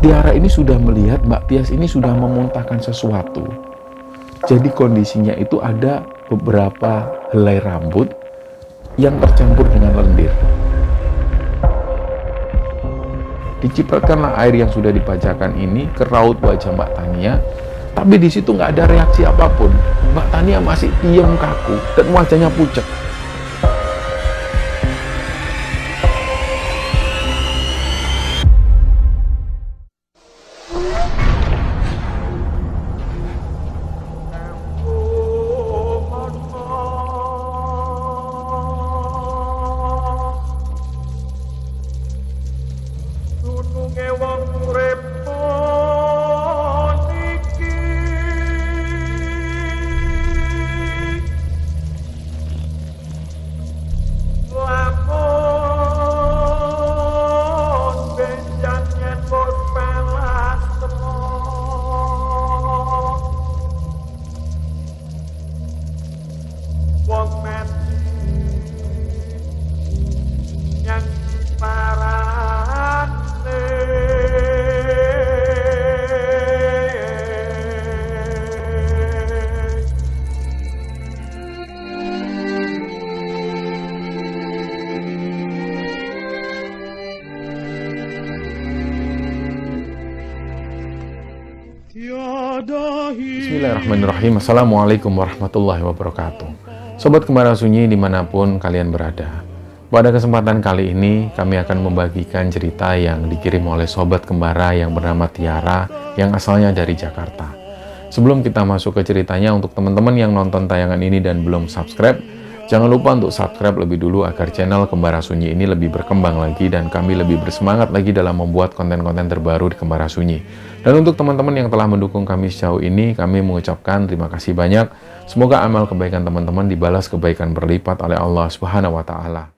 Tiara ini sudah melihat Mbak Tias ini sudah memuntahkan sesuatu. Jadi kondisinya itu ada beberapa helai rambut yang tercampur dengan lendir. Dicipratkanlah air yang sudah dibacakan ini ke raut wajah Mbak Tania, tapi di situ nggak ada reaksi apapun. Mbak Tania masih diam kaku dan wajahnya pucat. Bismillahirrahmanirrahim. Assalamualaikum warahmatullahi wabarakatuh. Sobat Kembara Sunyi dimanapun kalian berada, pada kesempatan kali ini kami akan membagikan cerita yang dikirim oleh Sobat Kembara yang bernama Tiara yang asalnya dari Jakarta. Sebelum kita masuk ke ceritanya, untuk teman-teman yang nonton tayangan ini dan belum subscribe, jangan lupa untuk subscribe lebih dulu agar channel Kembara Sunyi ini lebih berkembang lagi dan kami lebih bersemangat lagi dalam membuat konten-konten terbaru di Kembara Sunyi. Dan untuk teman-teman yang telah mendukung kami sejauh ini, kami mengucapkan terima kasih banyak. Semoga amal kebaikan teman-teman dibalas kebaikan berlipat oleh Allah Subhanahu wa Ta'ala.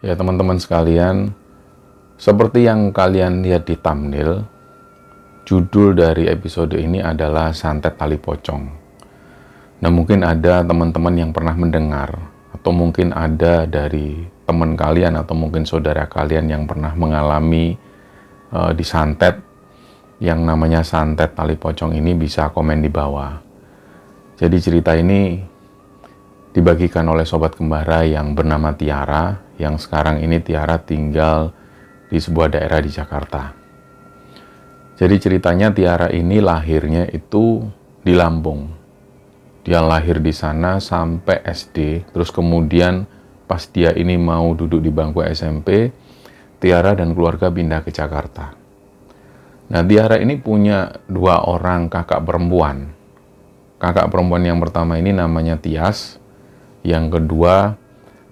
Ya teman-teman sekalian, seperti yang kalian lihat di thumbnail, judul dari episode ini adalah Santet Tali Pocong. Nah, mungkin ada teman-teman yang pernah mendengar, atau mungkin ada dari teman kalian atau mungkin saudara kalian yang pernah mengalami disantet yang namanya santet tali pocong ini, bisa komen di bawah. Jadi cerita ini dibagikan oleh Sobat Kembara yang bernama Tiara, yang sekarang ini Tiara tinggal di sebuah daerah di Jakarta. Jadi ceritanya Tiara ini lahirnya itu di Lampung. Dia lahir di sana sampai SD, terus kemudian pas dia ini mau duduk di bangku SMP, Tiara dan keluarga pindah ke Jakarta. Nah, Tiara ini punya dua orang kakak perempuan. Kakak perempuan yang pertama ini namanya Tias, yang kedua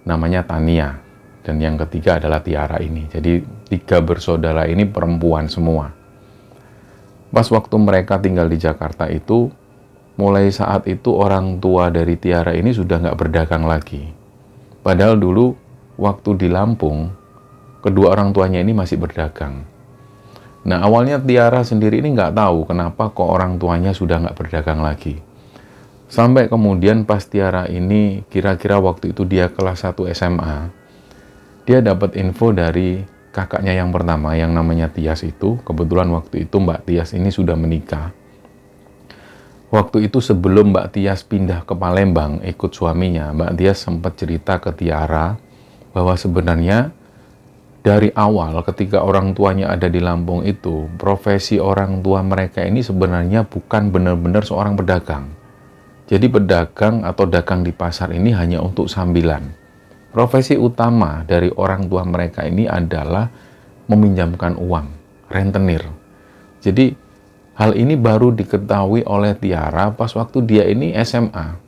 namanya Tania, dan yang ketiga adalah Tiara ini. Jadi tiga bersaudara ini perempuan semua. Pas waktu mereka tinggal di Jakarta itu, mulai saat itu orang tua dari Tiara ini sudah nggak berdagang lagi. Padahal dulu waktu di Lampung, kedua orang tuanya ini masih berdagang. Nah, awalnya Tiara sendiri ini nggak tahu kenapa kok orang tuanya sudah nggak berdagang lagi. Sampai kemudian pas Tiara ini kira-kira waktu itu dia kelas 1 SMA, dia dapat info dari kakaknya yang pertama yang namanya Tias itu. Kebetulan waktu itu Mbak Tias ini sudah menikah. Waktu itu sebelum Mbak Tias pindah ke Palembang ikut suaminya, Mbak Tias sempat cerita ke Tiara bahwa sebenarnya dari awal ketika orang tuanya ada di Lampung itu, profesi orang tua mereka ini sebenarnya bukan benar-benar seorang pedagang. Jadi pedagang atau dagang di pasar ini hanya untuk sambilan. Profesi utama dari orang tua mereka ini adalah meminjamkan uang, rentenir. Jadi hal ini baru diketahui oleh Tiara pas waktu dia ini SMA.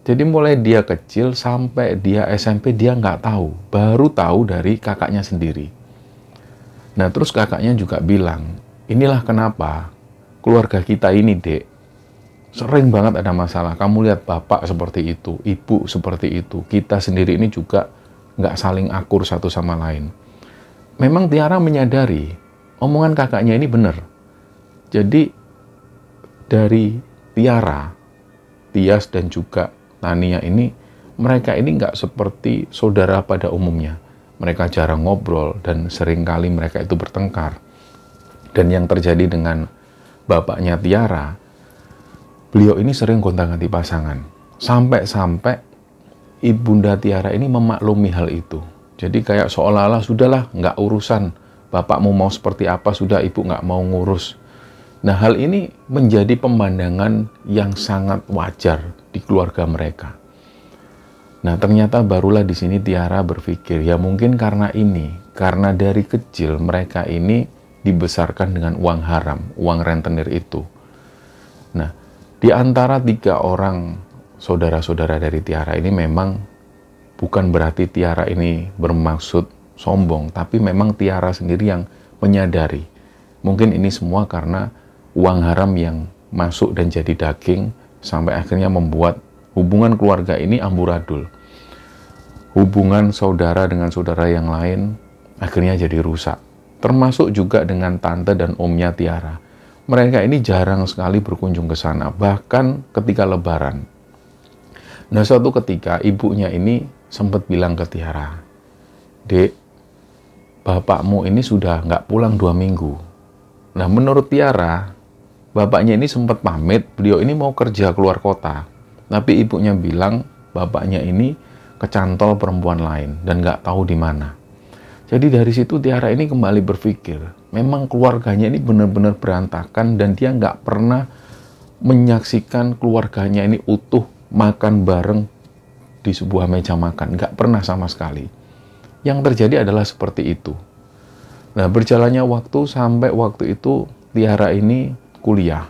Jadi mulai dia kecil sampai dia SMP dia nggak tahu. Baru tahu dari kakaknya sendiri. Nah terus kakaknya juga bilang, inilah kenapa keluarga kita ini dek, sering banget ada masalah. Kamu lihat bapak seperti itu, ibu seperti itu. Kita sendiri ini juga nggak saling akur satu sama lain. Memang Tiara menyadari, omongan kakaknya ini benar. Jadi dari Tiara, Tias dan juga Tania ini mereka ini nggak seperti saudara pada umumnya. Mereka jarang ngobrol dan seringkali mereka itu bertengkar. Dan yang terjadi dengan bapaknya Tiara, beliau ini sering gonta-ganti pasangan. Sampai-sampai ibunda Tiara ini memaklumi hal itu. Jadi kayak seolah-olah sudahlah, nggak urusan. Bapakmu mau seperti apa, sudah ibu nggak mau ngurus. Nah, hal ini menjadi pemandangan yang sangat wajar di keluarga mereka. Nah, ternyata barulah di sini Tiara berpikir, ya mungkin karena dari kecil mereka ini dibesarkan dengan uang haram, uang rentenir itu. Nah, di antara 3 orang saudara-saudara dari Tiara ini memang bukan berarti Tiara ini bermaksud sombong, tapi memang Tiara sendiri yang menyadari. Mungkin ini semua karena uang haram yang masuk dan jadi daging, sampai akhirnya membuat hubungan keluarga ini amburadul. Hubungan saudara dengan saudara yang lain akhirnya jadi rusak. Termasuk juga dengan tante dan omnya Tiara. Mereka ini jarang sekali berkunjung ke sana, bahkan ketika lebaran. Nah, suatu ketika ibunya ini sempat bilang ke Tiara, "Dek, bapakmu ini sudah nggak pulang 2 minggu. Nah, menurut Tiara, bapaknya ini sempat pamit, beliau ini mau kerja keluar kota. Tapi ibunya bilang bapaknya ini kecantol perempuan lain dan nggak tahu di mana." Jadi dari situ Tiara ini kembali berpikir, memang keluarganya ini benar-benar berantakan dan dia nggak pernah menyaksikan keluarganya ini utuh makan bareng di sebuah meja makan. Nggak pernah sama sekali. Yang terjadi adalah seperti itu. Nah, berjalannya waktu sampai waktu itu Tiara ini kuliah.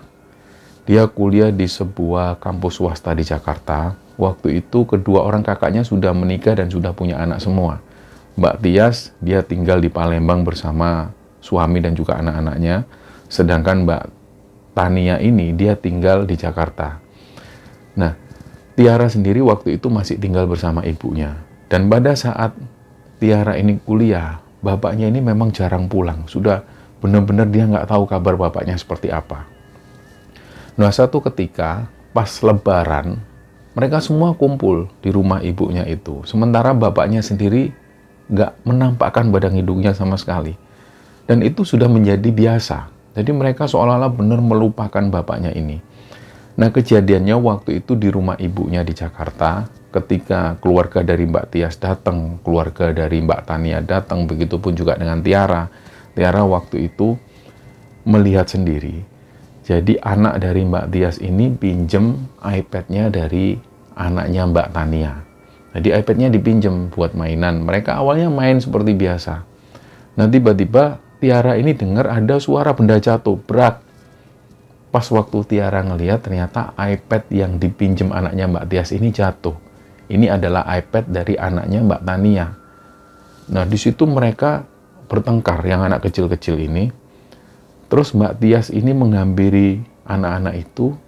Dia kuliah di sebuah kampus swasta di Jakarta. Waktu itu kedua orang kakaknya sudah menikah dan sudah punya anak semua. Mbak Tias, dia tinggal di Palembang bersama suami dan juga anak-anaknya. Sedangkan Mbak Tania ini, dia tinggal di Jakarta. Nah, Tiara sendiri waktu itu masih tinggal bersama ibunya. Dan pada saat Tiara ini kuliah, bapaknya ini memang jarang pulang. Sudah benar-benar dia nggak tahu kabar bapaknya seperti apa. Nah, satu ketika pas lebaran, mereka semua kumpul di rumah ibunya itu. Sementara bapaknya sendiri nggak menampakkan badan hidungnya sama sekali. Dan itu sudah menjadi biasa. Jadi mereka seolah-olah benar melupakan bapaknya ini. Nah, kejadiannya waktu itu di rumah ibunya di Jakarta, ketika keluarga dari Mbak Tias datang, keluarga dari Mbak Tania datang, begitupun juga dengan Tiara. Tiara waktu itu melihat sendiri. Jadi anak dari Mbak Tias ini pinjem iPad-nya dari anaknya Mbak Tania. Jadi iPad-nya dipinjem buat mainan. Mereka awalnya main seperti biasa. Nah, tiba-tiba Tiara ini dengar ada suara benda jatuh, berat. Pas waktu Tiara ngelihat, ternyata iPad yang dipinjem anaknya Mbak Tias ini jatuh. Ini adalah iPad dari anaknya Mbak Tania. Nah, di situ mereka bertengkar, yang anak kecil-kecil ini. Terus Mbak Tias ini menghampiri anak-anak itu.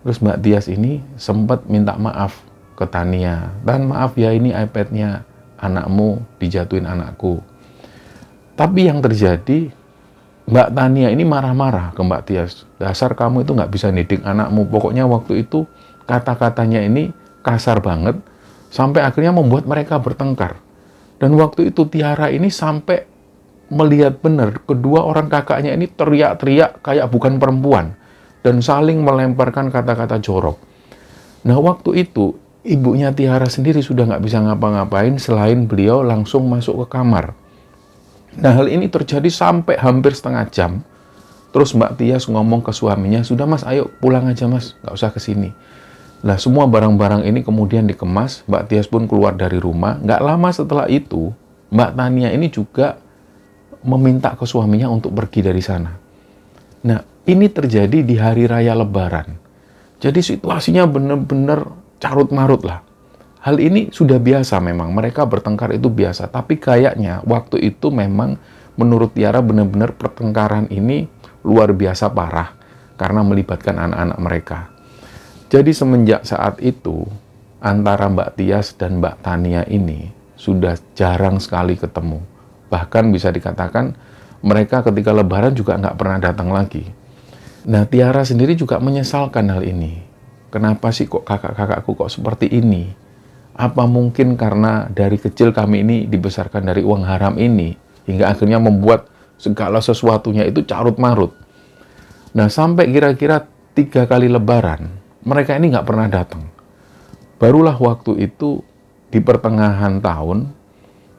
Terus Mbak Tias ini sempat minta maaf ke Tania, "Dan maaf ya, ini iPad-nya anakmu dijatuhin anakku." Tapi yang terjadi, Mbak Tania ini marah-marah ke Mbak Tias. "Dasar kamu itu nggak bisa didik anakmu." Pokoknya waktu itu kata-katanya ini kasar banget, sampai akhirnya membuat mereka bertengkar. Dan waktu itu Tiara ini sampai melihat benar kedua orang kakaknya ini teriak-teriak kayak bukan perempuan dan saling melemparkan kata-kata jorok. Nah, waktu itu ibunya Tiara sendiri sudah nggak bisa ngapa-ngapain selain beliau langsung masuk ke kamar. Nah, hal ini terjadi sampai hampir setengah jam. Terus Mbak Tias ngomong ke suaminya, "Sudah Mas, ayo pulang aja Mas, nggak usah kesini." Nah, semua barang-barang ini kemudian dikemas. Mbak Tias pun keluar dari rumah. Nggak lama setelah itu, Mbak Tania ini juga meminta ke suaminya untuk pergi dari sana. Nah, ini terjadi di hari raya Lebaran. Jadi situasinya benar-benar carut-marut lah. Hal ini sudah biasa memang, mereka bertengkar itu biasa. Tapi kayaknya waktu itu memang menurut Tiara benar-benar pertengkaran ini luar biasa parah karena melibatkan anak-anak mereka. Jadi semenjak saat itu, antara Mbak Tias dan Mbak Tania ini sudah jarang sekali ketemu. Bahkan bisa dikatakan mereka ketika lebaran juga nggak pernah datang lagi. Nah, Tiara sendiri juga menyesalkan hal ini. Kenapa sih kok kakak-kakakku kok seperti ini? Apa mungkin karena dari kecil kami ini dibesarkan dari uang haram ini, hingga akhirnya membuat segala sesuatunya itu carut-marut. Nah, sampai kira-kira 3 kali lebaran, mereka ini nggak pernah datang. Barulah waktu itu, di pertengahan tahun,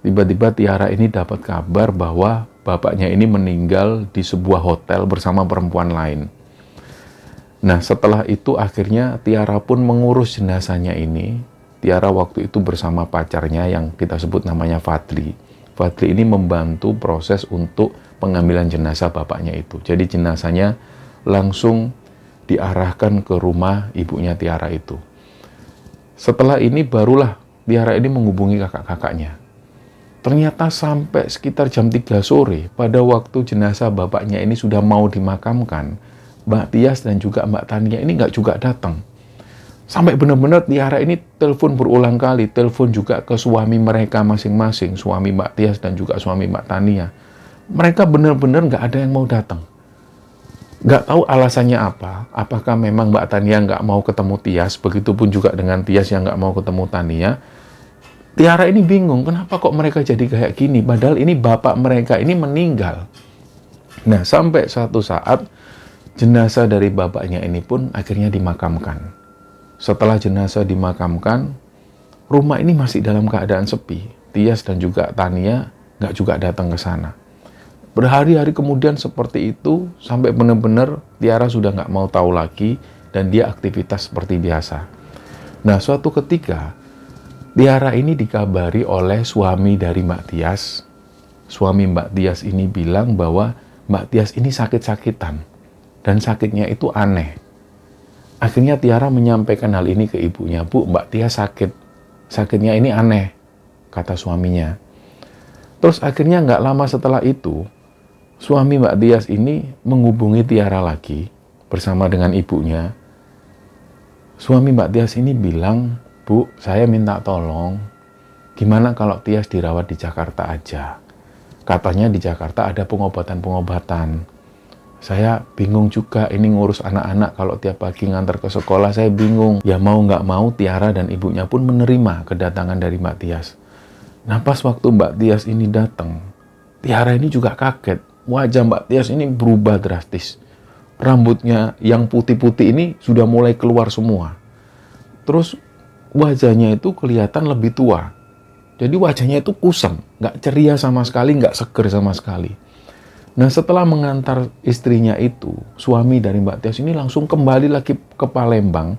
tiba-tiba Tiara ini dapat kabar bahwa bapaknya ini meninggal di sebuah hotel bersama perempuan lain. Nah, setelah itu akhirnya Tiara pun mengurus jenazahnya ini. Tiara waktu itu bersama pacarnya yang kita sebut namanya Fadli. Fadli ini membantu proses untuk pengambilan jenazah bapaknya itu. Jadi jenazahnya langsung diarahkan ke rumah ibunya Tiara itu. Setelah ini barulah Tiara ini menghubungi kakak-kakaknya. Ternyata sampai sekitar jam 3 sore, pada waktu jenazah bapaknya ini sudah mau dimakamkan, Mbak Tias dan juga Mbak Tania ini nggak juga datang. Sampai benar-benar Tiara ini telepon berulang kali, telepon juga ke suami mereka masing-masing, suami Mbak Tias dan juga suami Mbak Tania. Mereka benar-benar nggak ada yang mau datang. Nggak tahu alasannya apa, apakah memang Mbak Tania nggak mau ketemu Tias, begitupun juga dengan Tias yang nggak mau ketemu Tania. Tiara ini bingung, kenapa kok mereka jadi kayak gini, padahal ini bapak mereka ini meninggal. Nah, sampai suatu saat, jenazah dari bapaknya ini pun akhirnya dimakamkan. Setelah jenazah dimakamkan, rumah ini masih dalam keadaan sepi. Tias dan juga Tania nggak juga datang ke sana. Berhari-hari kemudian seperti itu, sampai benar-benar Tiara sudah nggak mau tahu lagi, dan dia aktivitas seperti biasa. Nah, suatu ketika, Tiara ini dikabari oleh suami dari Mbak Tias. Suami Mbak Tias ini bilang bahwa Mbak Tias ini sakit-sakitan, dan sakitnya itu aneh. Akhirnya Tiara menyampaikan hal ini ke ibunya. Bu, Mbak Tias sakit. Sakitnya ini aneh, kata suaminya. Terus akhirnya nggak lama setelah itu, suami Mbak Tias ini menghubungi Tiara lagi bersama dengan ibunya. Suami Mbak Tias ini bilang, Bu, saya minta tolong, gimana kalau Tias dirawat di Jakarta aja? Katanya di Jakarta ada pengobatan-pengobatan. Saya bingung juga ini ngurus anak-anak, kalau tiap pagi ngantar ke sekolah saya bingung. Ya mau nggak mau Tiara dan ibunya pun menerima kedatangan dari Mbak Tias. Nah, pas waktu Mbak Tias ini datang, Tiara ini juga kaget. Wajah Mbak Tias ini berubah drastis. Rambutnya yang putih-putih ini sudah mulai keluar semua. Terus wajahnya itu kelihatan lebih tua. Jadi wajahnya itu kusam, nggak ceria sama sekali, nggak seger sama sekali. Nah, setelah mengantar istrinya itu, suami dari Mbak Tias ini langsung kembali lagi ke Palembang.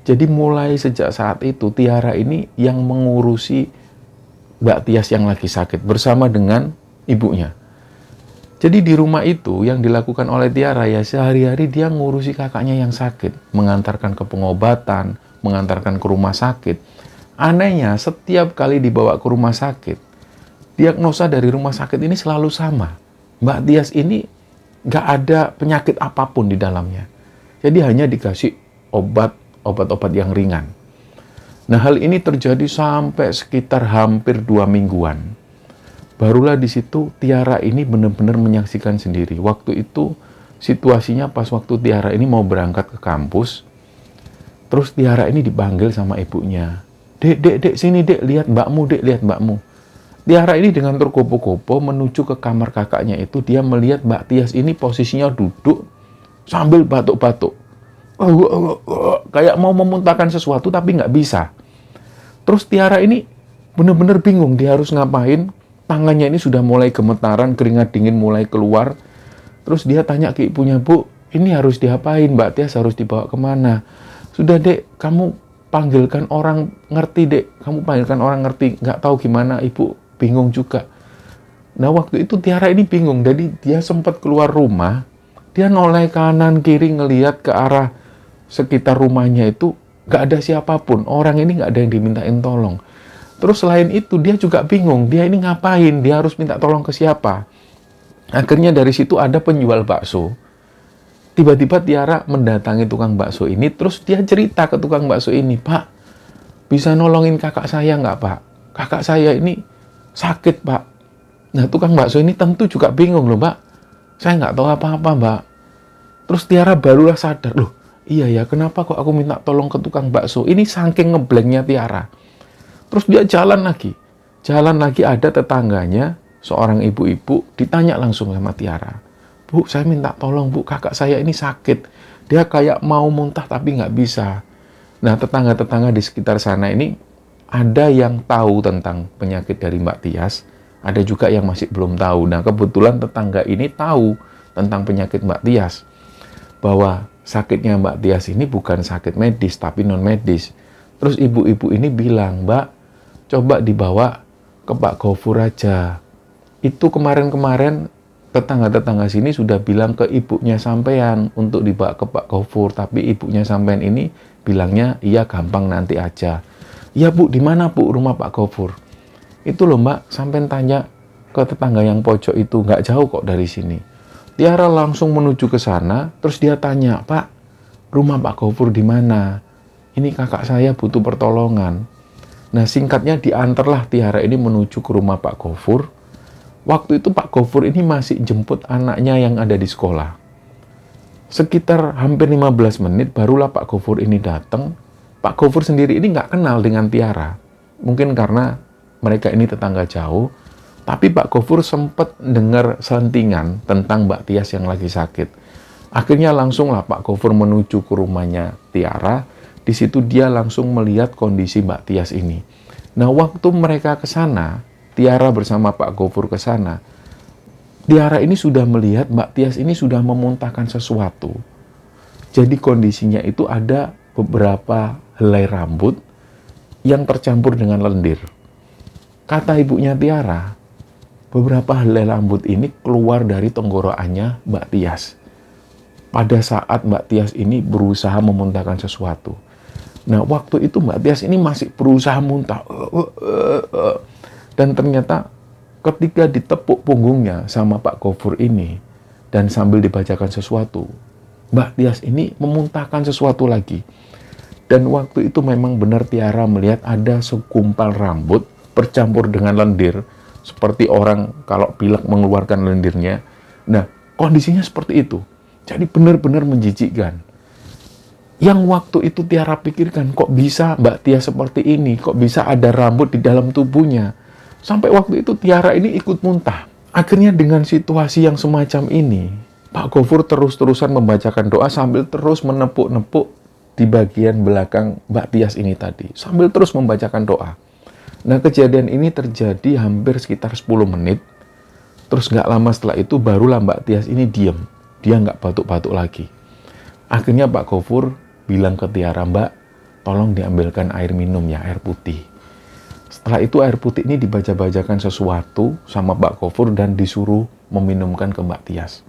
Jadi mulai sejak saat itu, Tiara ini yang mengurusi Mbak Tias yang lagi sakit bersama dengan ibunya. Jadi di rumah itu yang dilakukan oleh Tiara ya sehari-hari dia ngurusi kakaknya yang sakit. Mengantarkan ke pengobatan, mengantarkan ke rumah sakit. Anehnya setiap kali dibawa ke rumah sakit, diagnosa dari rumah sakit ini selalu sama. Mbak Tias ini nggak ada penyakit apapun di dalamnya. Jadi hanya dikasih obat-obat yang ringan. Nah, hal ini terjadi sampai sekitar hampir 2 mingguan. Barulah di situ Tiara ini benar-benar menyaksikan sendiri. Waktu itu situasinya pas waktu Tiara ini mau berangkat ke kampus. Terus Tiara ini dipanggil sama ibunya. Dek, sini dek, lihat mbakmu, dek, lihat mbakmu. Tiara ini dengan tergopoh-gopoh menuju ke kamar kakaknya itu, dia melihat Mbak Tias ini posisinya duduk sambil batuk-batuk. Kayak mau memuntahkan sesuatu tapi nggak bisa. Terus Tiara ini benar-benar bingung dia harus ngapain. Tangannya ini sudah mulai gemetaran, keringat dingin mulai keluar. Terus dia tanya ke ibunya, Bu, ini harus diapain? Mbak Tias harus dibawa kemana? Sudah dek, kamu panggilkan orang ngerti dek. Kamu panggilkan orang ngerti. Nggak tahu gimana, ibu bingung juga. Nah, waktu itu Tiara ini bingung. Jadi dia sempat keluar rumah. Dia noleh kanan kiri ngelihat ke arah sekitar rumahnya itu. Nggak ada siapapun. Orang ini nggak ada yang dimintain tolong. Terus selain itu dia juga bingung, dia ini ngapain, dia harus minta tolong ke siapa. Akhirnya dari situ ada penjual bakso. Tiba-tiba Tiara mendatangi tukang bakso ini, terus dia cerita ke tukang bakso ini, Pak, bisa nolongin kakak saya nggak Pak? Kakak saya ini sakit Pak. Nah, tukang bakso ini tentu juga bingung loh Mbak. Saya nggak tahu apa-apa Mbak. Terus Tiara barulah sadar, loh iya ya kenapa kok aku minta tolong ke tukang bakso? Ini saking ngeblanknya Tiara. Terus dia jalan lagi. Jalan lagi, ada tetangganya, seorang ibu-ibu, ditanya langsung sama Tiara. Bu, saya minta tolong bu, kakak saya ini sakit. Dia kayak mau muntah tapi nggak bisa. Nah, tetangga-tetangga di sekitar sana ini, ada yang tahu tentang penyakit dari Mbak Tias, ada juga yang masih belum tahu. Nah, kebetulan tetangga ini tahu tentang penyakit Mbak Tias. Bahwa sakitnya Mbak Tias ini bukan sakit medis, tapi non-medis. Terus ibu-ibu ini bilang, Mbak, coba dibawa ke Pak Gofur aja. Itu kemarin-kemarin tetangga-tetangga sini sudah bilang ke ibunya sampean untuk dibawa ke Pak Gofur, tapi ibunya sampean ini bilangnya, iya gampang nanti aja. Iya bu, di mana bu rumah Pak Gofur? Itu loh Mbak, sampean tanya ke tetangga yang pojok itu, nggak jauh kok dari sini. Tiara langsung menuju ke sana, terus dia tanya, Pak, rumah Pak Gofur di mana? Ini kakak saya butuh pertolongan. Nah, singkatnya diantarlah Tiara ini menuju ke rumah Pak Gofur. Waktu itu Pak Gofur ini masih jemput anaknya yang ada di sekolah. Sekitar hampir 15 menit barulah Pak Gofur ini datang. Pak Gofur sendiri ini nggak kenal dengan Tiara. Mungkin karena mereka ini tetangga jauh. Tapi Pak Gofur sempat dengar selentingan tentang Mbak Tias yang lagi sakit. Akhirnya langsunglah Pak Gofur menuju ke rumahnya Tiara. Di situ dia langsung melihat kondisi Mbak Tias ini. Nah, waktu mereka ke sana, Tiara bersama Pak Gofur ke sana, Tiara ini sudah melihat Mbak Tias ini sudah memuntahkan sesuatu. Jadi kondisinya itu ada beberapa helai rambut yang tercampur dengan lendir. Kata ibunya Tiara, beberapa helai rambut ini keluar dari tenggorokannya Mbak Tias. Pada saat Mbak Tias ini berusaha memuntahkan sesuatu. Nah, waktu itu Mbak Tias ini masih berusaha muntah. Dan ternyata ketika ditepuk punggungnya sama Pak Gofur ini, dan sambil dibacakan sesuatu, Mbak Tias ini memuntahkan sesuatu lagi. Dan waktu itu memang benar Tiara melihat ada segumpal rambut bercampur dengan lendir, seperti orang kalau pilek mengeluarkan lendirnya. Nah, kondisinya seperti itu. Jadi benar-benar menjijikkan. Yang waktu itu Tiara pikirkan, kok bisa Mbak Tias seperti ini? Kok bisa ada rambut di dalam tubuhnya? Sampai waktu itu Tiara ini ikut muntah. Akhirnya dengan situasi yang semacam ini, Pak Gofur terus-terusan membacakan doa sambil terus menepuk-nepuk di bagian belakang Mbak Tias ini tadi. Sambil terus membacakan doa. Nah, kejadian ini terjadi hampir sekitar 10 menit. Terus nggak lama setelah itu barulah Mbak Tias ini diem. Dia nggak batuk-batuk lagi. Akhirnya Pak Gofur bilang ke Tiara, Mbak, tolong diambilkan air minum ya, air putih. Setelah itu air putih ini dibaca-bacakan sesuatu sama Pak Gofur dan disuruh meminumkan ke Mbak Tias.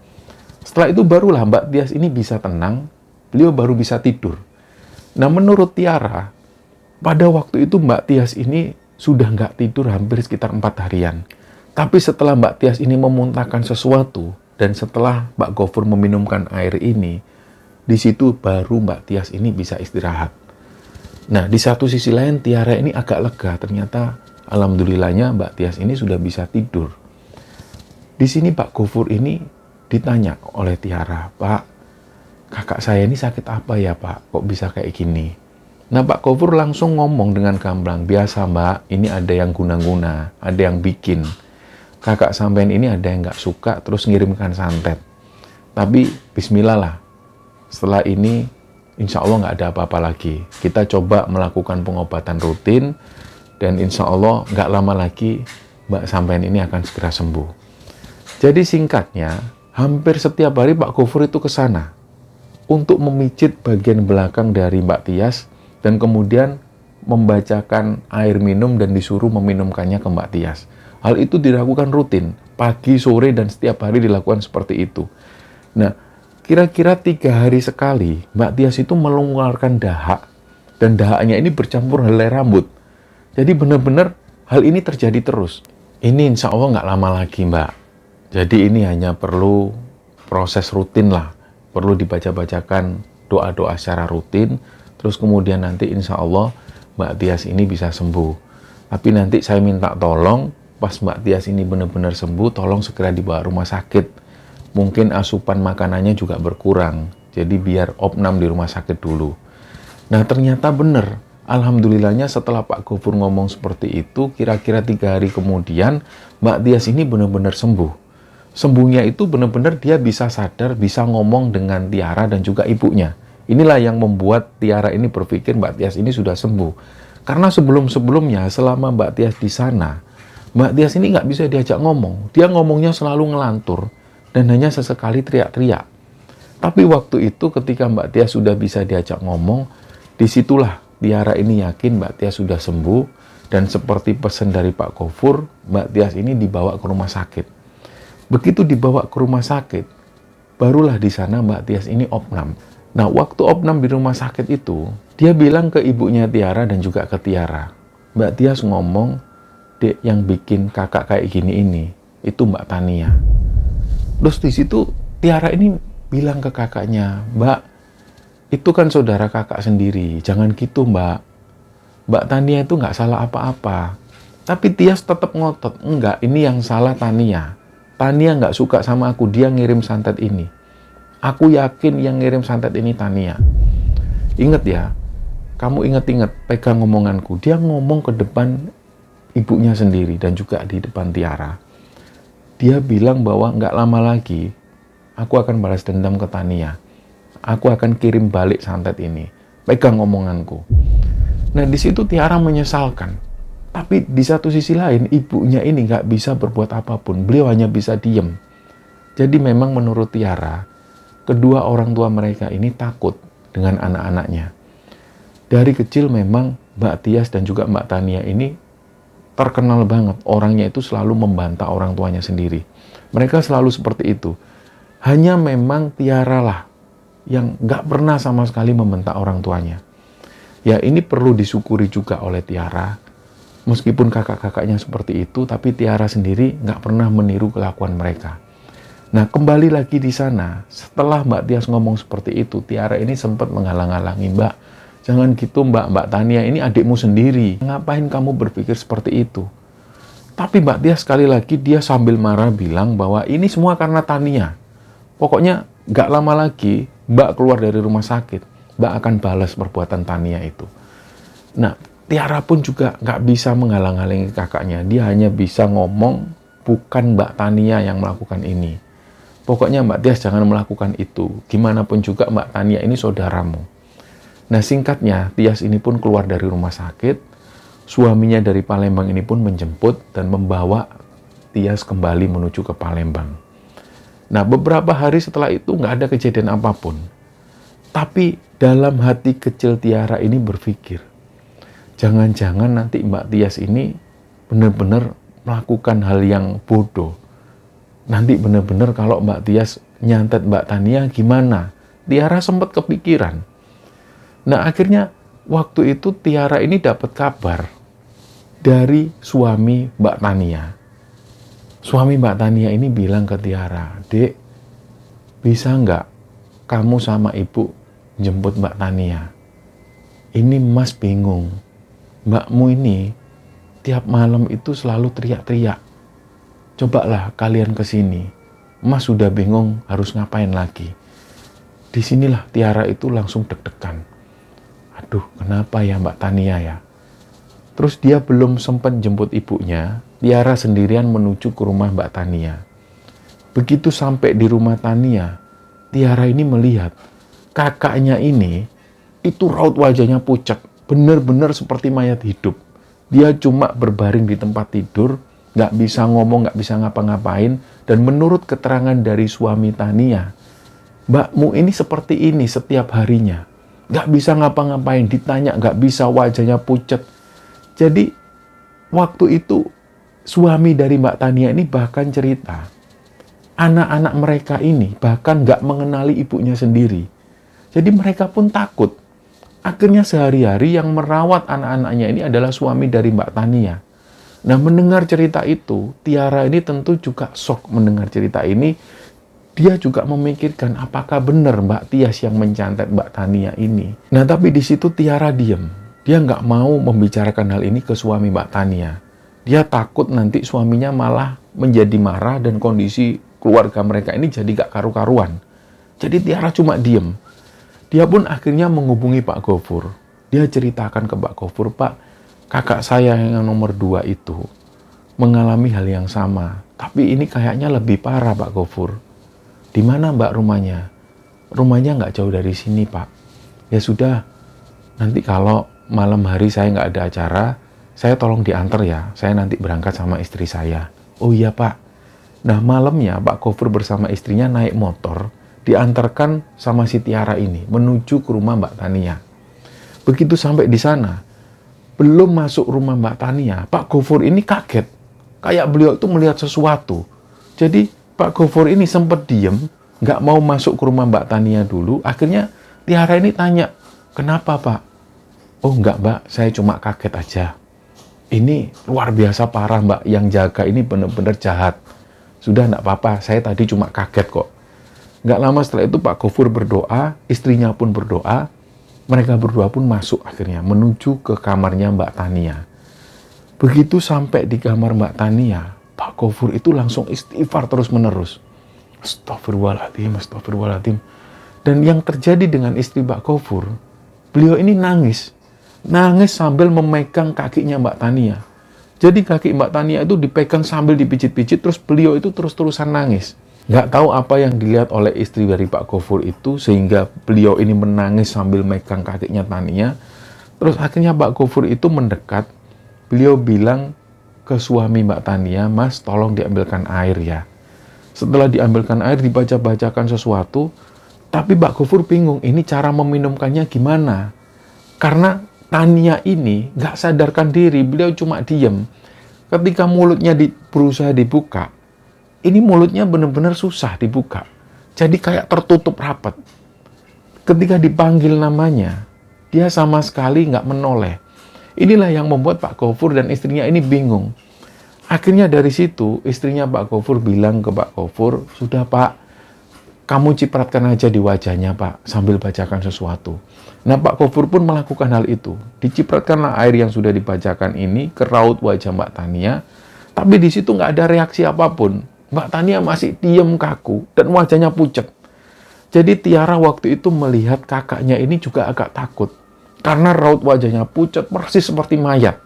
Setelah itu barulah Mbak Tias ini bisa tenang, beliau baru bisa tidur. Nah, menurut Tiara, pada waktu itu Mbak Tias ini sudah nggak tidur hampir sekitar 4 harian. Tapi setelah Mbak Tias ini memuntahkan sesuatu, dan setelah Pak Gofur meminumkan air ini, di situ baru Mbak Tias ini bisa istirahat. Nah, di satu sisi lain Tiara ini agak lega. Ternyata alhamdulillahnya Mbak Tias ini sudah bisa tidur. Di sini Pak Gofur ini ditanya oleh Tiara, Pak, kakak saya ini sakit apa ya Pak? Kok bisa kayak gini? Nah, Pak Gofur langsung ngomong dengan gamblang, biasa Mbak, ini ada yang guna-guna, ada yang bikin. Kakak sampean ini ada yang nggak suka, terus ngirimkan santet. Tapi bismillah lah. Setelah ini, insya Allah nggak ada apa-apa lagi. Kita coba melakukan pengobatan rutin, dan insya Allah nggak lama lagi Mbak sampean ini akan segera sembuh. Jadi singkatnya, hampir setiap hari Pak Gofur itu ke sana untuk memijit bagian belakang dari Mbak Tias, dan kemudian membacakan air minum dan disuruh meminumkannya ke Mbak Tias. Hal itu dilakukan rutin, pagi, sore, dan setiap hari dilakukan seperti itu. Nah, kira-kira 3 hari sekali, Mbak Tias itu mengeluarkan dahak, dan dahaknya ini bercampur helai rambut. Jadi benar-benar hal ini terjadi terus. Ini insya Allah nggak lama lagi, Mbak. Jadi ini hanya perlu proses rutin lah. Perlu dibaca-bacakan doa-doa secara rutin, terus kemudian nanti insya Allah Mbak Tias ini bisa sembuh. Tapi nanti saya minta tolong, pas Mbak Tias ini benar-benar sembuh, tolong segera dibawa rumah sakit. Mungkin asupan makanannya juga berkurang, jadi biar opnam di rumah sakit dulu. Nah, ternyata benar, Alhamdulillahnya setelah Pak Gofur ngomong seperti itu, kira-kira 3 hari kemudian, Mbak Tias ini benar-benar sembuh. Sembuhnya itu benar-benar dia bisa sadar, bisa ngomong dengan Tiara dan juga ibunya. Inilah yang membuat Tiara ini berpikir Mbak Tias ini sudah sembuh. Karena sebelum-sebelumnya, selama Mbak Tias di sana, Mbak Tias ini nggak bisa diajak ngomong. Dia ngomongnya selalu ngelantur dan hanya sesekali teriak-teriak. Tapi waktu itu ketika Mbak Tias sudah bisa diajak ngomong, disitulah Tiara ini yakin Mbak Tias sudah sembuh, dan seperti pesan dari Pak Gofur, Mbak Tias ini dibawa ke rumah sakit. Begitu dibawa ke rumah sakit, barulah di sana Mbak Tias ini opnam. Nah, waktu opnam di rumah sakit itu, dia bilang ke ibunya Tiara dan juga ke Tiara, Mbak Tias ngomong, Dek, yang bikin kakak kayak gini ini, itu Mbak Tania. Terus di situ Tiara ini bilang ke kakaknya, Mbak, itu kan saudara kakak sendiri, jangan gitu Mbak. Mbak Tania itu nggak salah apa-apa. Tapi Tias tetap ngotot, enggak, ini yang salah Tania. Tania nggak suka sama aku, dia ngirim santet ini. Aku yakin yang ngirim santet ini Tania. Ingat ya, kamu ingat-ingat, pegang ngomonganku. Dia ngomong ke depan ibunya sendiri dan juga di depan Tiara. Dia bilang bahwa nggak lama lagi, aku akan balas dendam ke Tania. Aku akan kirim balik santet ini. Pegang omonganku. Nah, di situ Tiara menyesalkan. Tapi di satu sisi lain, ibunya ini nggak bisa berbuat apapun. Beliau hanya bisa diem. Jadi memang menurut Tiara, kedua orang tua mereka ini takut dengan anak-anaknya. Dari kecil memang Mbak Tias dan juga Mbak Tania ini terkenal banget. Orangnya itu selalu membantah orang tuanya sendiri. Mereka selalu seperti itu. Hanya memang Tiara lah yang nggak pernah sama sekali membentak orang tuanya. Ya, ini perlu disyukuri juga oleh Tiara. Meskipun kakak-kakaknya seperti itu, tapi Tiara sendiri nggak pernah meniru kelakuan mereka. Nah, kembali lagi di sana, setelah Mbak Tias ngomong seperti itu, Tiara ini sempat menghalang-halangi, Mbak, jangan gitu Mbak Tania, ini adikmu sendiri. Ngapain kamu berpikir seperti itu? Tapi Mbak Tias sekali lagi, dia sambil marah bilang bahwa ini semua karena Tania. Pokoknya nggak lama lagi, Mbak keluar dari rumah sakit, Mbak akan balas perbuatan Tania itu. Nah, Tiara pun juga nggak bisa menghalang-halangi kakaknya. Dia hanya bisa ngomong, bukan Mbak Tania yang melakukan ini. Pokoknya Mbak Tias jangan melakukan itu. Gimana pun juga Mbak Tania ini saudaramu. Nah, singkatnya, Tias ini pun keluar dari rumah sakit. Suaminya dari Palembang ini pun menjemput dan membawa Tias kembali menuju ke Palembang. Nah, beberapa hari setelah itu nggak ada kejadian apapun. Tapi dalam hati kecil Tiara ini berpikir, jangan-jangan nanti Mbak Tias ini benar-benar melakukan hal yang bodoh. Nanti benar-benar kalau Mbak Tias nyantet Mbak Tania gimana? Tiara sempat kepikiran. Nah, akhirnya waktu itu Tiara ini dapat kabar dari suami Mbak Tania. Suami Mbak Tania ini bilang ke Tiara, Dek, bisa nggak kamu sama ibu jemput Mbak Tania? Ini Mas bingung. Mbakmu ini tiap malam itu selalu teriak-teriak. Cobalah kalian ke sini. Mas sudah bingung harus ngapain lagi. Disinilah Tiara itu langsung deg-degan. Aduh, kenapa ya Mbak Tania ya? Terus dia belum sempat jemput ibunya, Tiara sendirian menuju ke rumah Mbak Tania. Begitu sampai di rumah Tania, Tiara ini melihat kakaknya ini, itu raut wajahnya pucat, benar-benar seperti mayat hidup. Dia cuma berbaring di tempat tidur, nggak bisa ngomong, nggak bisa ngapa-ngapain, dan menurut keterangan dari suami Tania, Mbakmu ini seperti ini setiap harinya. Nggak bisa ngapa-ngapain, ditanya nggak bisa, wajahnya pucat. Jadi, waktu itu, suami dari Mbak Tania ini bahkan cerita, anak-anak mereka ini bahkan nggak mengenali ibunya sendiri. Jadi mereka pun takut. Akhirnya sehari-hari yang merawat anak-anaknya ini adalah suami dari Mbak Tania. Nah, mendengar cerita itu, Tiara ini tentu juga shock mendengar cerita ini. Dia juga memikirkan apakah benar Mbak Tias yang mencantet Mbak Tania ini. Nah, tapi di situ Tiara diam. Dia nggak mau membicarakan hal ini ke suami Mbak Tania. Dia takut nanti suaminya malah menjadi marah dan kondisi keluarga mereka ini jadi nggak karu-karuan. Jadi Tiara cuma diem. Dia pun akhirnya menghubungi Pak Gofur. Dia ceritakan ke Pak Gofur, Pak, kakak saya yang nomor 2 itu mengalami hal yang sama. Tapi ini kayaknya lebih parah, Pak Gofur. Di mana Mbak rumahnya? Rumahnya nggak jauh dari sini, Pak. Ya sudah, nanti kalau malam hari saya nggak ada acara, saya tolong diantar ya. Saya nanti berangkat sama istri saya. Oh iya, Pak. Nah, malamnya Pak Gofur bersama istrinya naik motor, diantarkan sama si Tiara ini menuju ke rumah Mbak Tania. Begitu sampai di sana, belum masuk rumah Mbak Tania, Pak Gofur ini kaget. Kayak beliau itu melihat sesuatu. Jadi Pak Gofur ini sempat diem, nggak mau masuk ke rumah Mbak Tania dulu. Akhirnya Tiara ini tanya, kenapa Pak? Oh enggak Mbak, saya cuma kaget aja. Ini luar biasa parah Mbak, yang jaga ini benar-benar jahat. Sudah enggak apa-apa, saya tadi cuma kaget kok. Nggak lama setelah itu Pak Gofur berdoa, istrinya pun berdoa. Mereka berdua pun masuk akhirnya, menuju ke kamarnya Mbak Tania. Begitu sampai di kamar Mbak Tania, Pak Gofur itu langsung istighfar terus-menerus. Astagfirullahaladzim, astagfirullahaladzim. Dan yang terjadi dengan istri Pak Gofur, beliau ini nangis. Nangis sambil memegang kakinya Mbak Tania. Jadi kaki Mbak Tania itu dipegang sambil dipijit-pijit, terus beliau itu terus-terusan nangis. Nggak tahu apa yang dilihat oleh istri dari Pak Gofur itu, sehingga beliau ini menangis sambil megang kakinya Tania. Terus akhirnya Pak Gofur itu mendekat, beliau bilang ke suami Mbak Tania, Mas tolong diambilkan air ya. Setelah diambilkan air, dibaca-bacakan sesuatu, tapi Pak Gofur bingung, ini cara meminumkannya gimana? Karena Tania ini nggak sadarkan diri, beliau cuma diem. Ketika mulutnya berusaha dibuka, ini mulutnya benar-benar susah dibuka. Jadi kayak tertutup rapat. Ketika dipanggil namanya, dia sama sekali nggak menoleh. Inilah yang membuat Pak Gofur dan istrinya ini bingung. Akhirnya dari situ, istrinya Pak Gofur bilang ke Pak Gofur, sudah Pak, kamu cipratkan aja di wajahnya Pak, sambil bacakan sesuatu. Nah Pak Gofur pun melakukan hal itu. Dicipratkanlah air yang sudah dibacakan ini ke raut wajah Mbak Tania, tapi di situ nggak ada reaksi apapun. Mbak Tania masih diam kaku dan wajahnya pucat. Jadi Tiara waktu itu melihat kakaknya ini juga agak takut. Karena raut wajahnya pucat persis seperti mayat.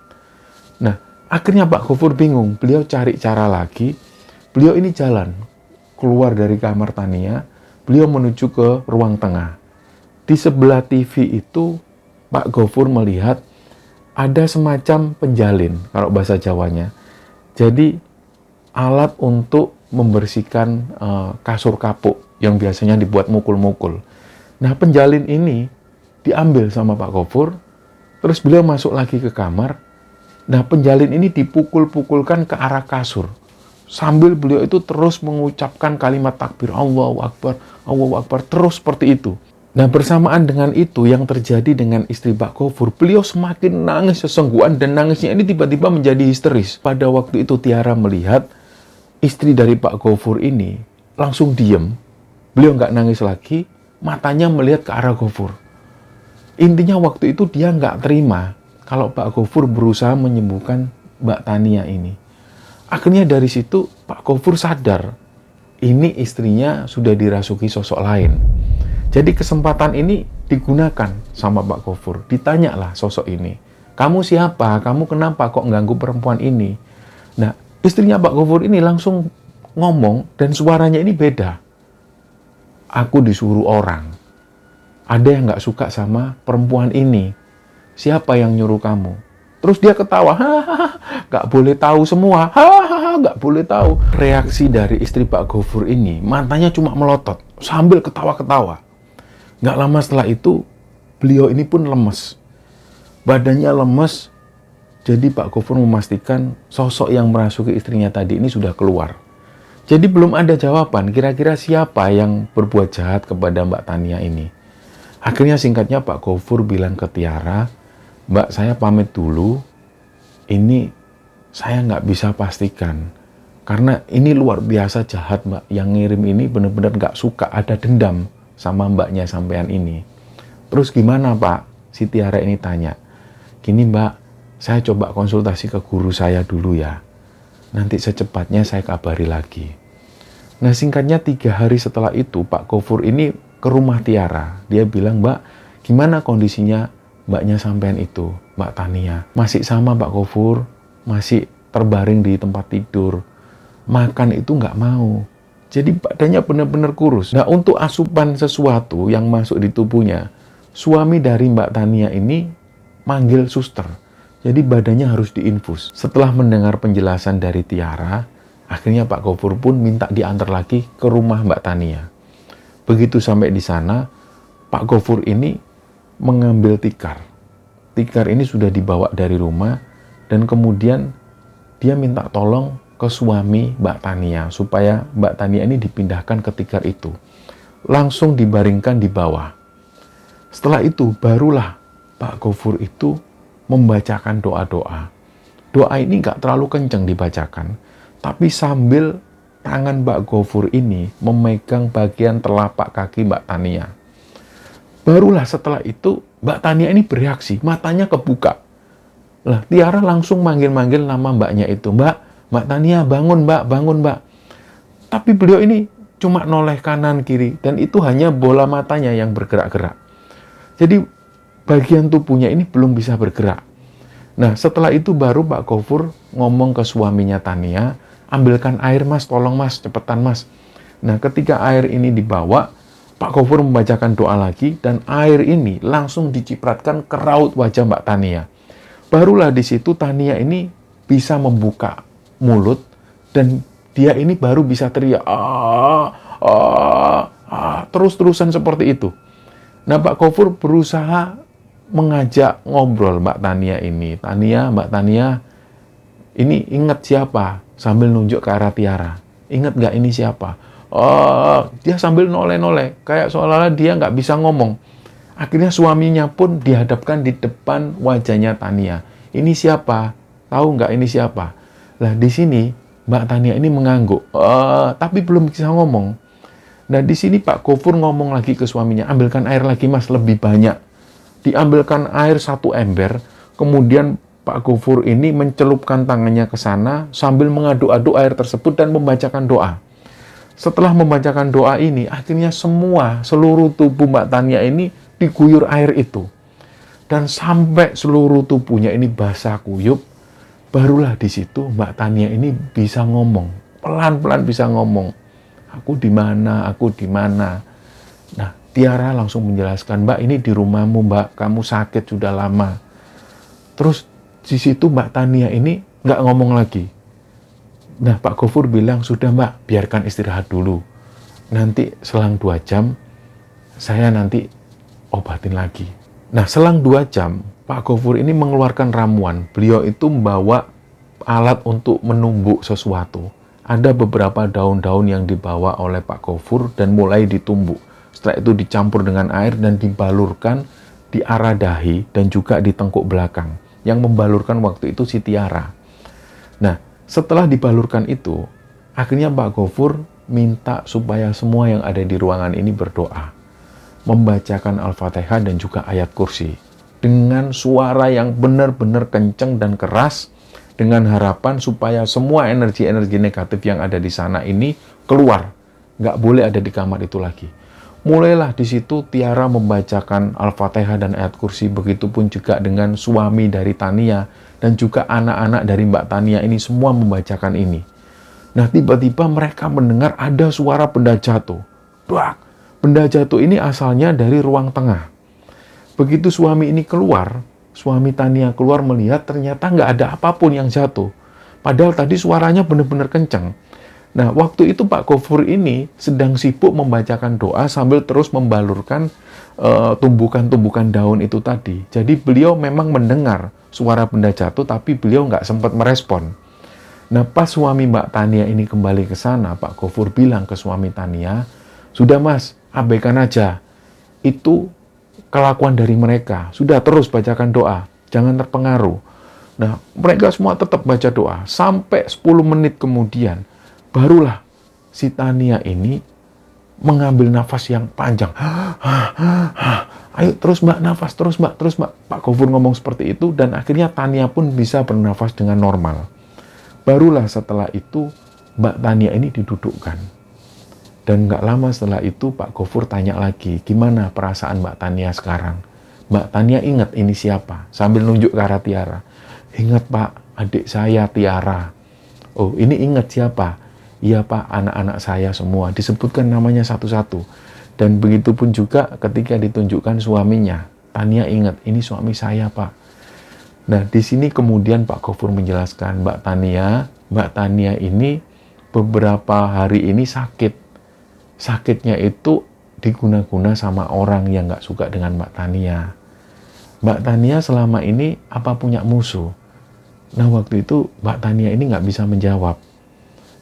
Nah, akhirnya Pak Gofur bingung. Beliau cari cara lagi. Beliau ini jalan. Keluar dari kamar Tania. Beliau menuju ke ruang tengah. Di sebelah TV itu, Pak Gofur melihat ada semacam penjalin, kalau bahasa Jawanya. Jadi, alat untuk membersihkan kasur kapuk yang biasanya dibuat mukul-mukul. Nah, penjalin ini diambil sama Pak Gofur, terus beliau masuk lagi ke kamar. Nah, penjalin ini dipukul-pukulkan ke arah kasur. Sambil beliau itu terus mengucapkan kalimat takbir, Allahu Akbar, terus seperti itu. Nah, bersamaan dengan itu yang terjadi dengan istri Pak Gofur, beliau semakin nangis sesenggukan dan nangisnya ini tiba-tiba menjadi histeris. Pada waktu itu Tiara melihat istri dari Pak Gofur ini langsung diem. Beliau nggak nangis lagi, matanya melihat ke arah Gofur. Intinya waktu itu dia nggak terima kalau Pak Gofur berusaha menyembuhkan Mbak Tania ini. Akhirnya dari situ Pak Gofur sadar, ini istrinya sudah dirasuki sosok lain. Jadi kesempatan ini digunakan sama Pak Gofur. Ditanyalah sosok ini, kamu siapa? Kamu kenapa kok ganggu perempuan ini? Nah, istrinya Pak Gofur ini langsung ngomong dan suaranya ini beda. Aku disuruh orang. Ada yang nggak suka sama perempuan ini. Siapa yang nyuruh kamu? Terus dia ketawa. Hahaha, nggak boleh tahu semua. Hahaha, nggak boleh tahu. Reaksi dari istri Pak Gofur ini, matanya cuma melotot sambil ketawa-ketawa. Nggak lama setelah itu, beliau ini pun lemes. Badannya lemes. Jadi Pak Gofur memastikan sosok yang merasuki istrinya tadi ini sudah keluar. Jadi belum ada jawaban kira-kira siapa yang berbuat jahat kepada Mbak Tania ini. Akhirnya singkatnya Pak Gofur bilang ke Tiara, Mbak saya pamit dulu, ini saya nggak bisa pastikan. Karena ini luar biasa jahat Mbak, yang ngirim ini benar-benar nggak suka, ada dendam sama mbaknya sampean ini. Terus gimana Pak? Si Tiara ini tanya, gini Mbak, saya coba konsultasi ke guru saya dulu ya. Nanti secepatnya saya kabari lagi. Nah singkatnya 3 hari setelah itu Pak Gofur ini ke rumah Tiara. Dia bilang, Mbak, gimana kondisinya mbaknya sampean itu, Mbak Tania, masih sama Pak Gofur, masih terbaring di tempat tidur. Makan itu nggak mau. Jadi badannya benar-benar kurus. Nah, untuk asupan sesuatu yang masuk di tubuhnya, suami dari Mbak Tania ini manggil suster. Jadi badannya harus diinfus. Setelah mendengar penjelasan dari Tiara, akhirnya Pak Gofur pun minta diantar lagi ke rumah Mbak Tania. Begitu sampai di sana, Pak Gofur ini mengambil tikar. Tikar ini sudah dibawa dari rumah dan kemudian dia minta tolong ke suami Mbak Tania supaya Mbak Tania ini dipindahkan ke tikar itu. Langsung dibaringkan di bawah. Setelah itu barulah Pak Gofur itu membacakan doa-doa. Doa ini nggak terlalu kencang dibacakan, tapi sambil tangan Mbak Gofur ini memegang bagian telapak kaki Mbak Tania. Barulah setelah itu Mbak Tania ini bereaksi, matanya kebuka. Lah, Tiara langsung manggil-manggil nama mbaknya itu, Mbak Tania, bangun Mbak, bangun Mbak. Tapi beliau ini cuma noleh kanan kiri, dan itu hanya bola matanya yang bergerak-gerak. Jadi bagian tubuhnya ini belum bisa bergerak. Nah, setelah itu baru Pak Gofur ngomong ke suaminya Tania, ambilkan air mas, tolong mas, cepetan mas. Nah, ketika air ini dibawa, Pak Gofur membacakan doa lagi, dan air ini langsung dicipratkan ke raut wajah Mbak Tania. Barulah di situ Tania ini bisa membuka mulut, dan dia ini baru bisa teriak, terus-terusan seperti itu. Nah, Pak Gofur berusaha mengajak ngobrol Mbak Tania ini. Mbak Tania, ini ingat siapa? Sambil nunjuk ke arah Tiara. Ingat nggak ini siapa? Dia sambil noleh-noleh, kayak seolah-olah dia nggak bisa ngomong. Akhirnya suaminya pun dihadapkan di depan wajahnya Tania. Ini siapa? Tahu nggak ini siapa? Lah, di sini Mbak Tania ini mengangguk, tapi belum bisa ngomong. Nah, di sini Pak Gofur ngomong lagi ke suaminya, ambilkan air lagi mas, lebih banyak. Diambilkan air 1 ember, kemudian Pak Gofur ini mencelupkan tangannya ke sana sambil mengaduk-aduk air tersebut dan membacakan doa. Setelah membacakan doa ini, akhirnya seluruh tubuh Mbak Tania ini diguyur air itu. Dan sampai seluruh tubuhnya ini basah kuyup, barulah di situ Mbak Tania ini bisa ngomong, pelan-pelan bisa ngomong. Aku di mana, aku di mana. Nah, Tiara langsung menjelaskan, Mbak, ini di rumahmu, Mbak. Kamu sakit sudah lama. Terus di situ Mbak Tania ini nggak ngomong lagi. Nah, Pak Gofur bilang, sudah Mbak, biarkan istirahat dulu. Nanti selang 2 jam, saya nanti obatin lagi. Nah, selang 2 jam, Pak Gofur ini mengeluarkan ramuan. Beliau itu membawa alat untuk menumbuk sesuatu. Ada beberapa daun-daun yang dibawa oleh Pak Gofur dan mulai ditumbuk. Setelah itu dicampur dengan air dan dibalurkan di arah dahi dan juga di tengkuk belakang. Yang membalurkan waktu itu si Tiara. Nah, setelah dibalurkan itu, akhirnya Pak Gofur minta supaya semua yang ada di ruangan ini berdoa. Membacakan Al-Fatihah dan juga ayat kursi. Dengan suara yang benar-benar kencang dan keras, dengan harapan supaya semua energi-energi negatif yang ada di sana ini keluar. Nggak boleh ada di kamar itu lagi. Mulailah di situ Tiara membacakan Al-Fatihah dan ayat kursi, begitupun juga dengan suami dari Tania dan juga anak-anak dari Mbak Tania ini semua membacakan ini. Nah, tiba-tiba mereka mendengar ada suara benda jatuh. Duak! Benda jatuh ini asalnya dari ruang tengah. Begitu suami ini keluar, suami Tania keluar melihat ternyata nggak ada apapun yang jatuh. Padahal tadi suaranya benar-benar kencang. Nah, waktu itu Pak Gofur ini sedang sibuk membacakan doa sambil terus membalurkan tumbukan-tumbukan daun itu tadi. Jadi beliau memang mendengar suara benda jatuh, tapi beliau nggak sempat merespon. Nah, pas suami Mbak Tania ini kembali ke sana, Pak Gofur bilang ke suami Tania, sudah mas, abaikan aja. Itu kelakuan dari mereka. Sudah terus bacakan doa, jangan terpengaruh. Nah, mereka semua tetap baca doa. Sampai 10 menit kemudian, barulah si Tania ini mengambil nafas yang panjang. Ayo terus mbak, nafas, terus mbak, terus mbak. Pak Gofur ngomong seperti itu dan akhirnya Tania pun bisa bernafas dengan normal. Barulah setelah itu Mbak Tania ini didudukkan. Dan nggak lama setelah itu Pak Gofur tanya lagi, gimana perasaan Mbak Tania sekarang? Mbak Tania ingat ini siapa? Sambil nunjuk ke arah Tiara. Ingat Pak, adik saya Tiara. Oh, ini ingat siapa? Iya Pak, anak-anak saya semua. Disebutkan namanya satu-satu. Dan begitu pun juga ketika ditunjukkan suaminya. Tania ingat, ini suami saya Pak. Nah, di sini kemudian Pak Gofur menjelaskan, Mbak Tania ini beberapa hari ini sakit. Sakitnya itu diguna-guna sama orang yang nggak suka dengan Mbak Tania. Mbak Tania selama ini apa punya musuh? Nah, waktu itu Mbak Tania ini nggak bisa menjawab.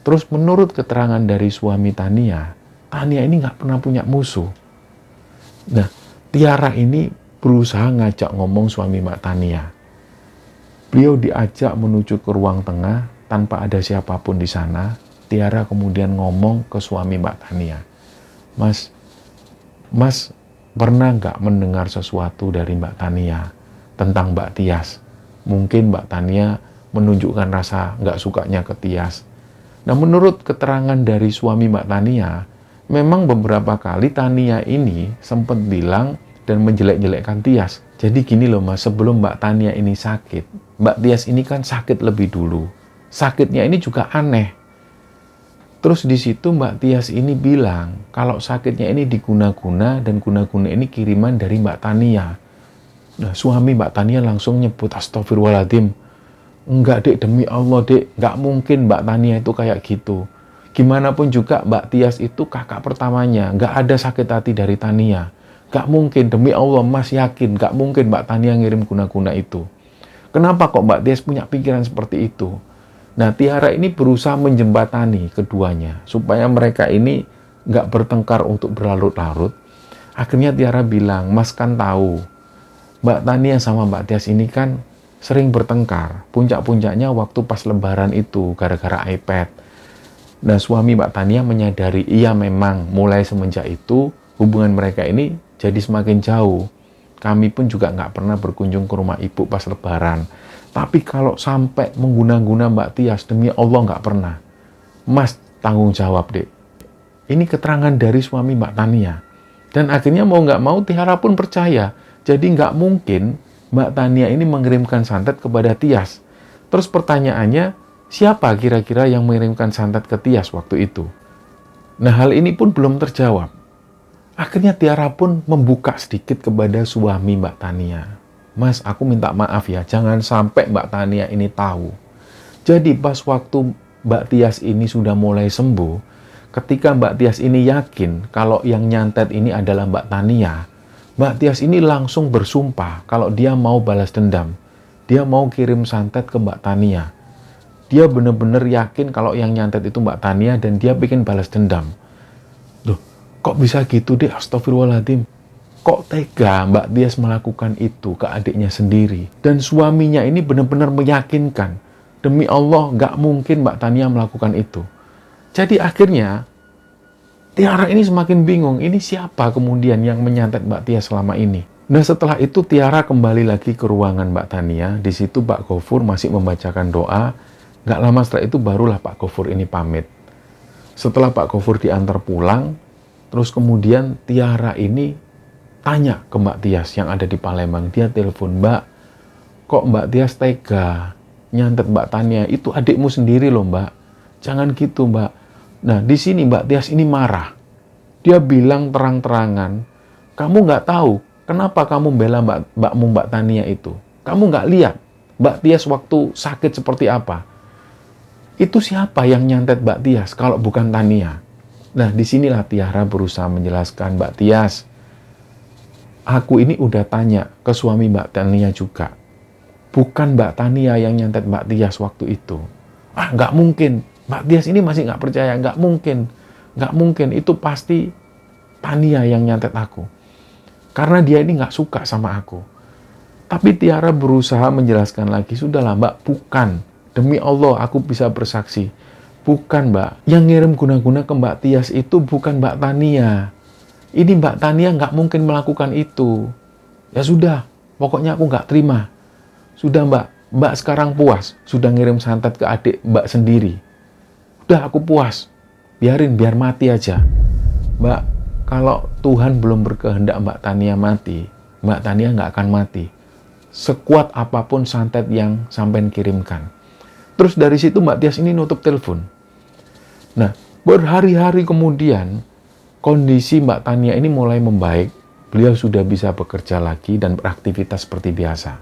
Terus menurut keterangan dari suami Tania ini nggak pernah punya musuh. Nah, Tiara ini berusaha ngajak ngomong suami Mbak Tania. Beliau diajak menuju ke ruang tengah tanpa ada siapapun di sana. Tiara kemudian ngomong ke suami Mbak Tania. Mas pernah nggak mendengar sesuatu dari Mbak Tania tentang Mbak Tias? Mungkin Mbak Tania menunjukkan rasa nggak sukanya ke Tias. Nah, menurut keterangan dari suami Mbak Tania, memang beberapa kali Tania ini sempat bilang dan menjelek-jelekkan Tias. Jadi gini loh Mas, sebelum Mbak Tania ini sakit, Mbak Tias ini kan sakit lebih dulu. Sakitnya ini juga aneh. Terus di situ Mbak Tias ini bilang, kalau sakitnya ini diguna-guna dan guna-guna ini kiriman dari Mbak Tania. Nah, suami Mbak Tania langsung nyebut, astagfirullahaladzim. Enggak dek, demi Allah dek, nggak mungkin Mbak Tania itu kayak gitu. Gimana pun juga Mbak Tias itu kakak pertamanya, nggak ada sakit hati dari Tania. Nggak mungkin, demi Allah Mas yakin, nggak mungkin Mbak Tania ngirim guna-guna itu. Kenapa kok Mbak Tias punya pikiran seperti itu? Nah, Tiara ini berusaha menjembatani keduanya, supaya mereka ini nggak bertengkar untuk berlarut-larut. Akhirnya Tiara bilang, Mas kan tahu, Mbak Tania sama Mbak Tias ini kan sering bertengkar. Puncak-puncaknya waktu pas lebaran itu, gara-gara iPad. Nah, suami Mbak Tania menyadari, iya memang mulai semenjak itu, hubungan mereka ini jadi semakin jauh. Kami pun juga nggak pernah berkunjung ke rumah ibu pas lebaran. Tapi kalau sampai mengguna-guna Mbak Tias, demi Allah nggak pernah. Mas, tanggung jawab dek. Ini keterangan dari suami Mbak Tania. Dan akhirnya mau nggak mau Tiara pun percaya. Jadi nggak mungkin Mbak Tania ini mengirimkan santet kepada Tias. Terus pertanyaannya, siapa kira-kira yang mengirimkan santet ke Tias waktu itu? Nah, hal ini pun belum terjawab. Akhirnya Tiara pun membuka sedikit kepada suami Mbak Tania. Mas, aku minta maaf ya, jangan sampai Mbak Tania ini tahu. Jadi pas waktu Mbak Tias ini sudah mulai sembuh, ketika Mbak Tias ini yakin kalau yang nyantet ini adalah Mbak Tania, Mbak Tias ini langsung bersumpah kalau dia mau balas dendam. Dia mau kirim santet ke Mbak Tania. Dia benar-benar yakin kalau yang nyantet itu Mbak Tania dan dia bikin balas dendam. Loh, kok bisa gitu deh, astagfirullahaladzim. Kok tega Mbak Tias melakukan itu ke adiknya sendiri? Dan suaminya ini benar-benar meyakinkan, demi Allah nggak mungkin Mbak Tania melakukan itu. Jadi akhirnya Tiara ini semakin bingung, ini siapa kemudian yang menyantet Mbak Tias selama ini? Nah, setelah itu Tiara kembali lagi ke ruangan Mbak Tania. Di situ Pak Gofur masih membacakan doa. Nggak lama setelah itu barulah Pak Gofur ini pamit. Setelah Pak Gofur diantar pulang, terus kemudian Tiara ini tanya ke Mbak Tias yang ada di Palembang. Dia telepon, Mbak, kok Mbak Tias tega nyantet Mbak Tania? Itu adikmu sendiri loh Mbak. Jangan gitu Mbak. Nah, di sini Mbak Tias ini marah. Dia bilang terang-terangan, kamu nggak tahu kenapa kamu bela mbakmu Mbak Tania itu. Kamu nggak lihat Mbak Tias waktu sakit seperti apa. Itu siapa yang nyantet Mbak Tias kalau bukan Tania? Nah, disinilah Tiara berusaha menjelaskan, Mbak Tias, aku ini udah tanya ke suami Mbak Tania juga. Bukan Mbak Tania yang nyantet Mbak Tias waktu itu. Ah, nggak mungkin. Mbak Tias ini masih nggak percaya. Nggak mungkin. Nggak mungkin. Itu pasti Tania yang nyantet aku. Karena dia ini nggak suka sama aku. Tapi Tiara berusaha menjelaskan lagi. Sudahlah Mbak, bukan. Demi Allah, aku bisa bersaksi. Bukan Mbak. Yang ngirim guna-guna ke Mbak Tias itu bukan Mbak Tania. Ini Mbak Tania nggak mungkin melakukan itu. Ya sudah, pokoknya aku nggak terima. Sudah Mbak, Mbak sekarang puas. Sudah ngirim santet ke adik Mbak sendiri. Udah aku puas. Biarin, biar mati aja. Mbak, kalau Tuhan belum berkehendak Mbak Tania mati, Mbak Tania nggak akan mati. Sekuat apapun santet yang sampean kirimkan. Terus dari situ Mbak Tias ini nutup telepon. Nah, berhari-hari kemudian, kondisi Mbak Tania ini mulai membaik. Beliau sudah bisa bekerja lagi dan beraktivitas seperti biasa.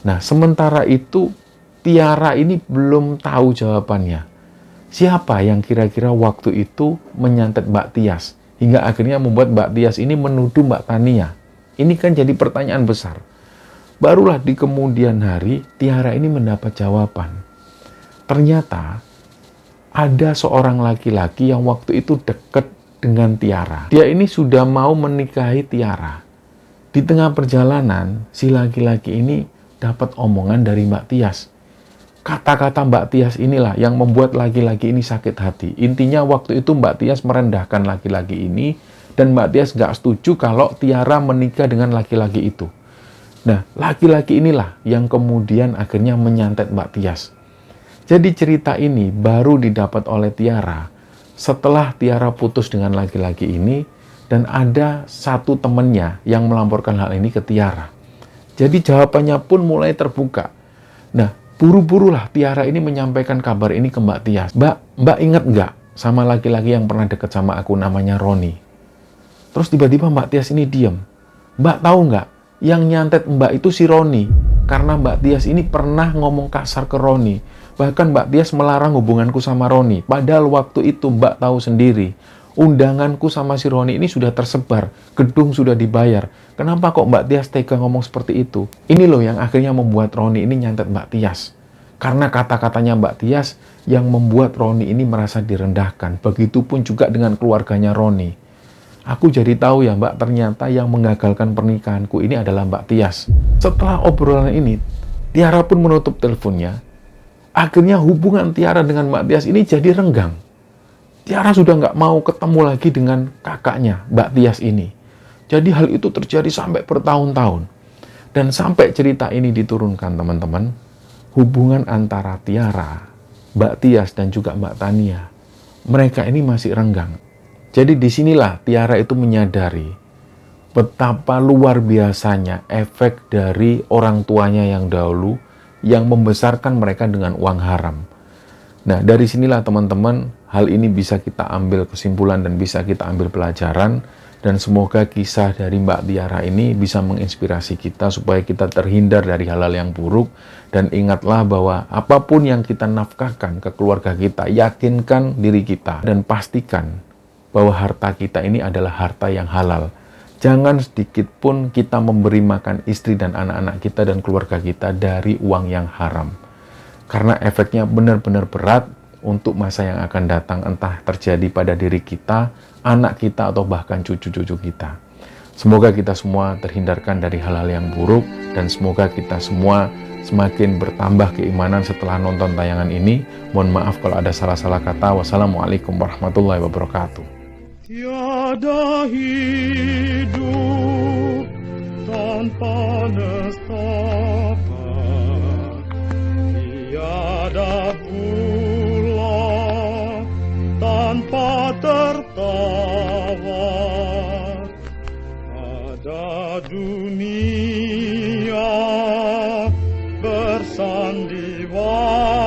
Nah, sementara itu, Tiara ini belum tahu jawabannya. Siapa yang kira-kira waktu itu menyantet Mbak Tias? Hingga akhirnya membuat Mbak Tias ini menuduh Mbak Tania. Ini kan jadi pertanyaan besar. Barulah di kemudian hari, Tiara ini mendapat jawaban. Ternyata, ada seorang laki-laki yang waktu itu dekat dengan Tiara. Dia ini sudah mau menikahi Tiara. Di tengah perjalanan, si laki-laki ini dapat omongan dari Mbak Tias. Kata-kata Mbak Tias inilah yang membuat laki-laki ini sakit hati. Intinya waktu itu Mbak Tias merendahkan laki-laki ini, dan Mbak Tias nggak setuju kalau Tiara menikah dengan laki-laki itu. Nah, laki-laki inilah yang kemudian akhirnya menyantet Mbak Tias. Jadi cerita ini baru didapat oleh Tiara setelah Tiara putus dengan laki-laki ini, dan ada satu temannya yang melaporkan hal ini ke Tiara. Jadi jawabannya pun mulai terbuka. Nah, buru-burulah Tiara ini menyampaikan kabar ini ke Mbak Tias. Mbak ingat nggak sama laki-laki yang pernah deket sama aku namanya Roni? Terus tiba-tiba Mbak Tias ini diem. Mbak tahu nggak? Yang nyantet Mbak itu si Roni. Karena Mbak Tias ini pernah ngomong kasar ke Roni. Bahkan Mbak Tias melarang hubunganku sama Roni. Padahal waktu itu Mbak tahu sendiri. Undanganku sama si Roni ini sudah tersebar. Gedung sudah dibayar. Kenapa kok Mbak Tias tega ngomong seperti itu? Ini loh yang akhirnya membuat Roni ini nyantet Mbak Tias. Karena kata-katanya Mbak Tias yang membuat Roni ini merasa direndahkan. Begitupun juga dengan keluarganya Roni. Aku jadi tahu ya Mbak, ternyata yang menggagalkan pernikahanku ini adalah Mbak Tias. Setelah obrolan ini, Tiara pun menutup teleponnya. Akhirnya hubungan Tiara dengan Mbak Tias ini jadi renggang. Tiara sudah nggak mau ketemu lagi dengan kakaknya, Mbak Tias ini. Jadi hal itu terjadi sampai bertahun-tahun. Dan sampai cerita ini diturunkan teman-teman, hubungan antara Tiara, Mbak Tias dan juga Mbak Tania, mereka ini masih renggang. Jadi disinilah Tiara itu menyadari betapa luar biasanya efek dari orang tuanya yang dahulu yang membesarkan mereka dengan uang haram. Nah, dari sinilah teman-teman hal ini bisa kita ambil kesimpulan dan bisa kita ambil pelajaran, dan semoga kisah dari Mbak Tiara ini bisa menginspirasi kita supaya kita terhindar dari hal-hal yang buruk. Dan ingatlah bahwa apapun yang kita nafkahkan ke keluarga kita, yakinkan diri kita dan pastikan bahwa harta kita ini adalah harta yang halal. Jangan sedikit pun kita memberi makan istri dan anak-anak kita dan keluarga kita dari uang yang haram. Karena efeknya benar-benar berat untuk masa yang akan datang, entah terjadi pada diri kita, anak kita, atau bahkan cucu-cucu kita. Semoga kita semua terhindarkan dari hal-hal yang buruk, dan semoga kita semua semakin bertambah keimanan setelah nonton tayangan ini. Mohon maaf kalau ada salah-salah kata. Wassalamualaikum warahmatullahi wabarakatuh. Tiada hidup tanpa nestapa, tiada pula tanpa tertawa. Ada dunia bersandiwara